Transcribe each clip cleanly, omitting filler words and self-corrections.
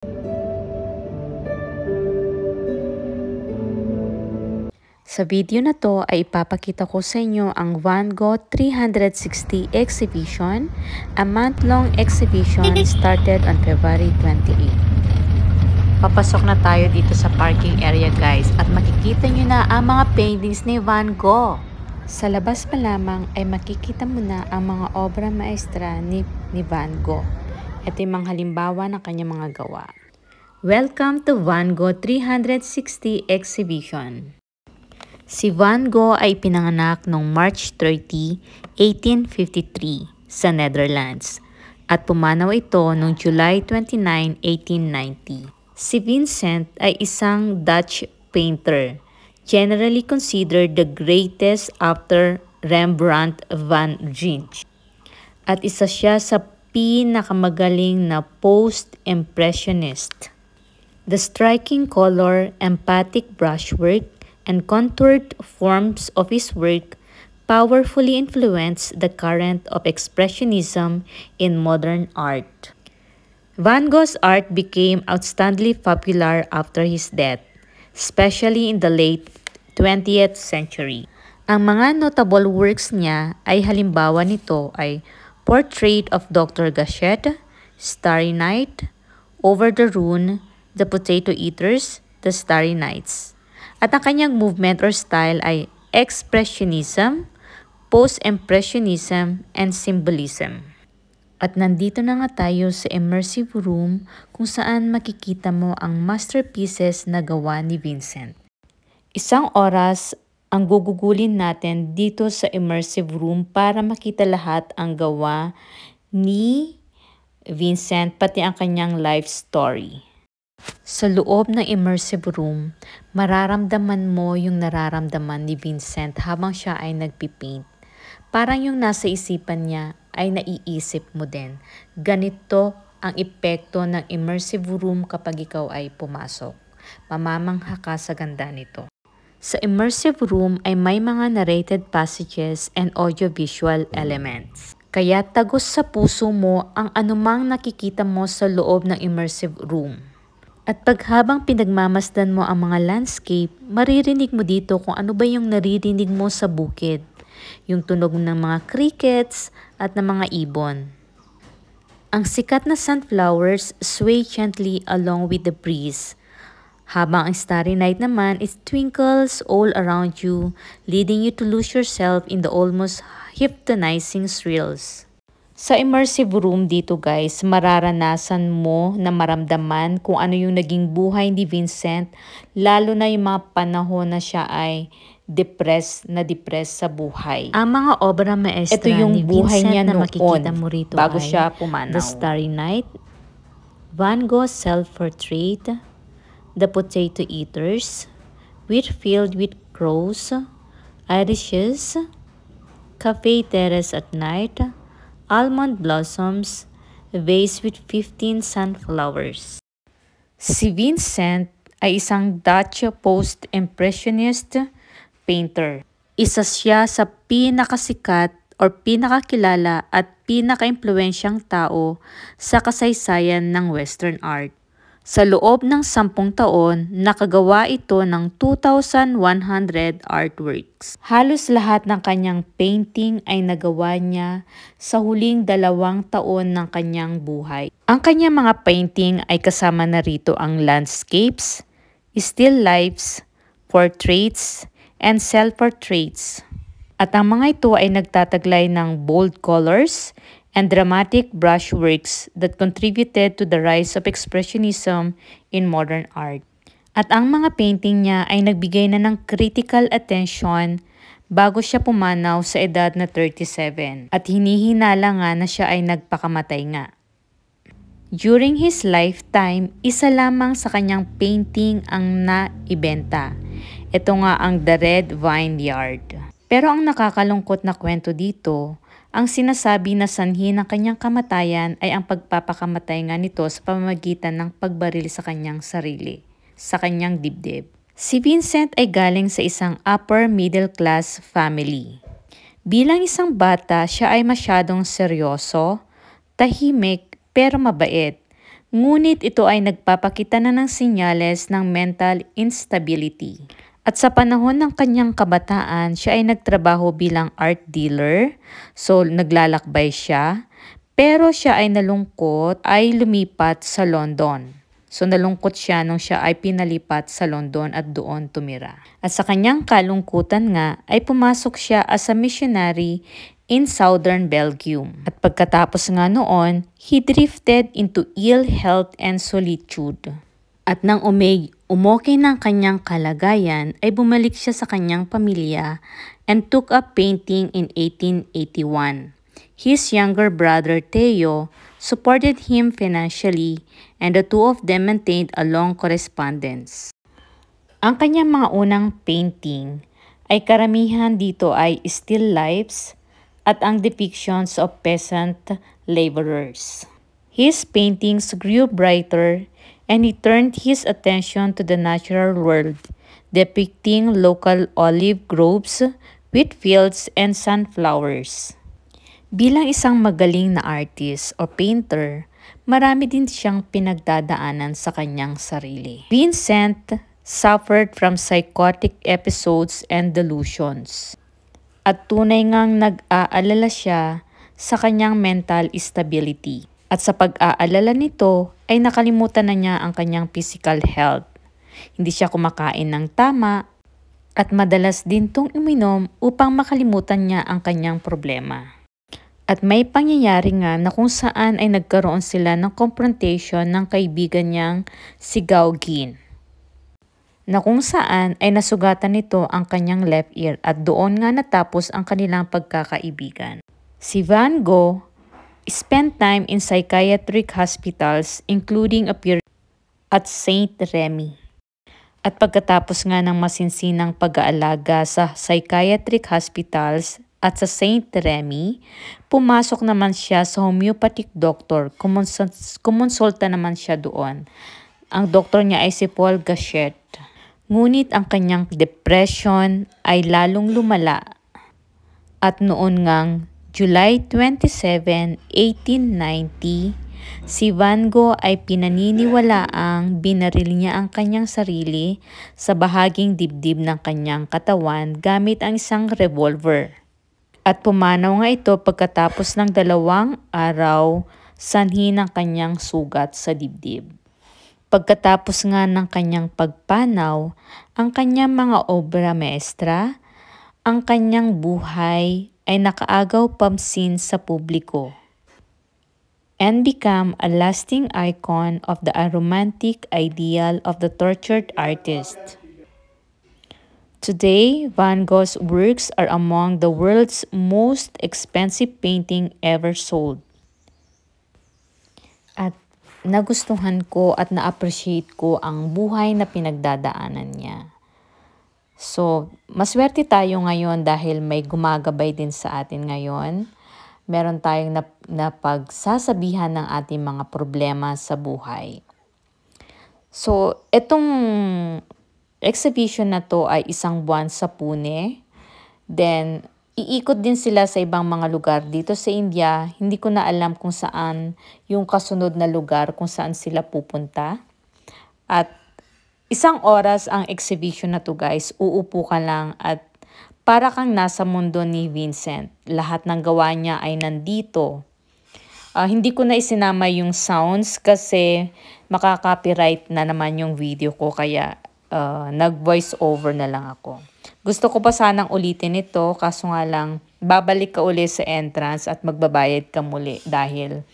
Sa video na to ay ipapakita ko sa inyo ang Van Gogh 360 exhibition, a month-long exhibition started on February 28. Papasok na tayo dito sa parking area guys at makikita nyo na ang mga paintings ni Van Gogh. Sa labas pa lamang ay makikita mo na ang mga obra maestra ni Van Gogh. Ito yung mga halimbawa ng kanyang mga gawa. Welcome to Van Gogh 360 exhibition. Si Van Gogh ay pinanganak noong March 30, 1853 sa Netherlands at pumanaw ito noong July 29, 1890. Si Vincent ay isang Dutch painter, generally considered the greatest after Rembrandt van Rijn. At isa siya sa pinakamagaling na post-impressionist. The striking color, emphatic brushwork, and contoured forms of his work powerfully influenced the current of expressionism in modern art. Van Gogh's art became outstandingly popular after his death, especially in the late 20th century. Ang mga notable works niya ay halimbawa nito ay Portrait of Dr. Gachet, Starry Night, Over the Rhone, The Potato Eaters, The Starry Nights. At ang kanyang movement or style ay Expressionism, Post-Impressionism, and Symbolism. At nandito na nga tayo sa immersive room kung saan makikita mo ang masterpieces na gawa ni Vincent. Isang oras ang gugugulin natin dito sa immersive room para makita lahat ang gawa ni Vincent pati ang kanyang life story. Sa loob ng immersive room, mararamdaman mo yung nararamdaman ni Vincent habang siya ay nagpipaint. Parang yung nasa isipan niya ay naiisip mo din. Ganito ang epekto ng immersive room kapag ikaw ay pumasok. Mamamangha ka sa ganda nito. Sa immersive room ay may mga narrated passages and audiovisual elements. Kaya tagos sa puso mo ang anumang nakikita mo sa loob ng immersive room. At paghabang pinagmamasdan mo ang mga landscape, maririnig mo dito kung ano ba yung naririnig mo sa bukid. Yung tunog ng mga crickets at ng mga ibon. Ang sikat na sunflowers sway gently along with the breeze. Habang ang starry night naman, it twinkles all around you, leading you to lose yourself in the almost hypnotizing thrills. Sa immersive room dito guys, mararanasan mo na maramdaman kung ano yung naging buhay ni Vincent, lalo na yung mga panahon na siya ay depressed sa buhay. Ang mga obra maestra ni buhay Vincent niya na makikita mo rito bago siya pumanaw. The Starry Night, Van Gogh's Self-Portrait, The Potato Eaters, Whitfield with Crows, Irishes, Cafe Terrace at Night, Almond Blossoms, Vase with 15 Sunflowers. Si Vincent ay isang Dutch post-impressionist painter. Isa siya sa pinakasikat or pinakakilala at pinaka-impluensyang tao sa kasaysayan ng Western art. Sa loob ng 10 taon, nakagawa ito ng 2,100 artworks. Halos lahat ng kanyang painting ay nagawa niya sa huling 2 taon ng kanyang buhay. Ang kanyang mga painting ay kasama na rito ang landscapes, still lifes, portraits, and self-portraits. At ang mga ito ay nagtataglay ng bold colors and dramatic brushworks that contributed to the rise of expressionism in modern art. At ang mga painting niya ay nagbigay na ng critical attention bago siya pumanaw sa edad na 37 at hinihinala nga na siya ay nagpakamatay nga. During his lifetime, isa lamang sa kanyang painting ang naibenta. Ito nga ang The Red Vineyard. Pero ang nakakalungkot na kwento dito, ang sinasabi na sanhi ng kanyang kamatayan ay ang pagpapakamatay nga nito sa pamamagitan ng pagbaril sa kanyang sarili, sa kanyang dibdib. Si Vincent ay galing sa isang upper middle class family. Bilang isang bata, siya ay masyadong seryoso, tahimik pero mabait. Ngunit ito ay nagpapakita na ng senyales ng mental instability. At sa panahon ng kanyang kabataan, siya ay nagtrabaho bilang art dealer, so naglalakbay siya. Pero siya ay nalungkot ay lumipat sa London. So nalungkot siya nung siya ay pinalipat sa London at doon tumira. At sa kanyang kalungkutan nga ay pumasok siya as a missionary in southern Belgium. At pagkatapos nga noon, he drifted into ill health and solitude. At nang umokay ng kanyang kalagayan ay bumalik siya sa kanyang pamilya and took up painting in 1881. His younger brother Theo supported him financially and the two of them maintained a long correspondence. Ang kanyang mga unang painting ay karamihan dito ay still lifes at ang depictions of peasant laborers. His paintings grew brighter and he turned his attention to the natural world, depicting local olive groves, wheat fields, and sunflowers. Bilang isang magaling na artist o painter, marami din siyang pinagdadaanan sa kanyang sarili. Vincent suffered from psychotic episodes and delusions. At tunay ngang nag-aalala siya sa kanyang mental stability. At sa pag-aalala nito ay nakalimutan na niya ang kanyang physical health. Hindi siya kumakain ng tama at madalas din tong uminom upang makalimutan niya ang kanyang problema. At may pangyayari nga na kung saan ay nagkaroon sila ng confrontation ng kaibigan niyang si Gauguin, na kung saan ay nasugatan nito ang kanyang left ear at doon nga natapos ang kanilang pagkakaibigan. Si Van Gogh spent time in psychiatric hospitals including a period at Saint Remy. At pagkatapos nga ng masinsinang pag-aalaga sa psychiatric hospitals at sa Saint Remy, pumasok naman siya sa homeopathic doctor, kumonsulta naman siya doon. Ang doktor niya ay si Paul Gachet. Ngunit ang kanyang depression ay lalong lumala at noon ngang July 27, 1890, si Van Gogh ay pinaniniwalaang binaril niya ang kanyang sarili sa bahaging dibdib ng kanyang katawan gamit ang isang revolver. At pumanaw nga ito pagkatapos ng 2 araw sanhi ng kanyang sugat sa dibdib. Pagkatapos nga ng kanyang pagpanaw, ang kanyang mga obra maestra, ang kanyang buhay ay nakaagaw pansin sa publiko and become a lasting icon of the romantic ideal of the tortured artist. Today, Van Gogh's works are among the world's most expensive painting ever sold. At nagustuhan ko at na-appreciate ko ang buhay na pinagdadaanan niya. So, maswerte tayo ngayon dahil may gumagabay din sa atin ngayon. Meron tayong napagsasabihan ng ating mga problema sa buhay. So, itong exhibition na to ay 1 buwan sa Pune. Then, iikot din sila sa ibang mga lugar dito sa India. Hindi ko na alam kung saan yung kasunod na lugar kung saan sila pupunta. At 1 oras ang exhibition na to guys. Uupo ka lang at para kang nasa mundo ni Vincent. Lahat ng gawa niya ay nandito. Hindi ko na isinama yung sounds kasi makaka-copyright na naman yung video ko kaya nag-voice over na lang ako. Gusto ko pa sanang ulitin ito kaso nga lang babalik ka uli sa entrance at magbabayad ka muli dahil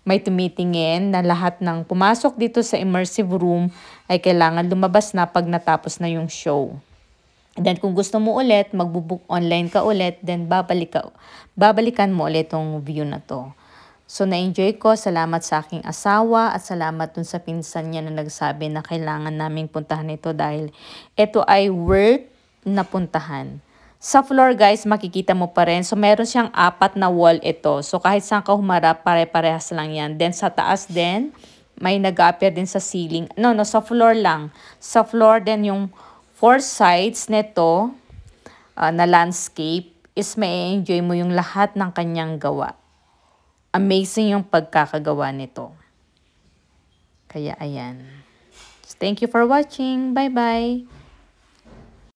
may tumitingin na lahat ng pumasok dito sa immersive room ay kailangan lumabas na pag natapos na yung show. Then kung gusto mo ulit, magbubook online ka ulit, then babalikan mo ulit itong view na to. So na-enjoy ko, salamat sa aking asawa at salamat dun sa pinsan niya na nagsabi na kailangan naming puntahan ito dahil ito ay worth na puntahan. Sa floor guys, makikita mo pa rin. So meron siyang 4 na wall ito. So kahit saan ka humarap, pare-parehas lang yan. Then sa taas din, may nag-appear din sa ceiling. No, sa floor lang. Sa floor din yung 4 sides nito na landscape is may enjoy mo yung lahat ng kanyang gawa. Amazing yung pagkakagawa nito. Kaya ayan. Thank you for watching. Bye-bye!